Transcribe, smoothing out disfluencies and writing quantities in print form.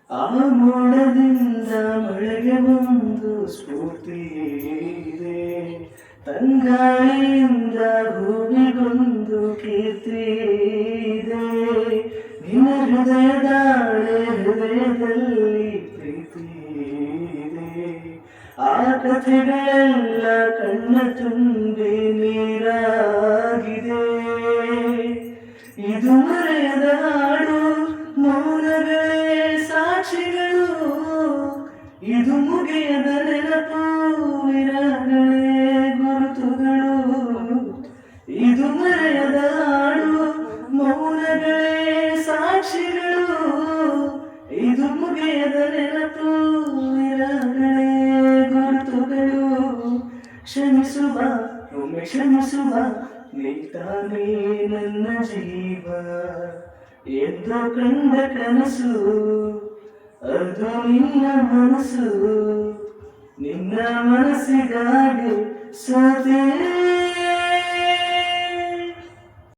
ಆ ಮೋಡದಿಂದ ಮಳೆಗೆ ಒಂದು ಸ್ಫೂರ್ತಿ ಇದೆ, ತಂಗಾಳಿಯಿಂದ ಹೂವಿಗೊಂದು ಕೀರ್ತಿ ಇದೆ. ನಿನ್ನ ಹೃದಯದಲ್ಲಿ ಪ್ರೀತಿ ಇದೆ. ಆ ಕಥೆಗಳೆಲ್ಲ ಕಣ್ಣ ತುಂಬಿ ನೀರಾಗಿದೆ. ಇದು ಮರೆಯದ ಹಾಡು, ಮೌನಗಳೇ ಸಾಕ್ಷಿಗಳು. ಇದು ಮುಗಿಯದ ನೆನಪು, ವಿರಹಗಳೇ ಗುರುತುಗಳು. ಇದು ಮರೆಯದ ಹಾಡು, ಮೌನಗಳೇ ಸಾಕ್ಷಿಗಳು. ಇದು ಮುಗಿಯದ ನೆನಪು, ವಿರಹಗಳೇ ಗುರುತುಗಳು. ಕ್ಷಮಿಸುವ ಒಮ್ಮೆ ಕ್ಷಮಿಸುವ, ನೀ ತಾನೇ ನನ್ನ ಜೀವ ಎಂದು ಕಂಡ ಕನಸು. ಅದು ನಿನ್ನ ಮನಸ್ಸು, ನಿನ್ನ ಮನಸ್ಸಿಗಾಗಿ ಸೋತೆ.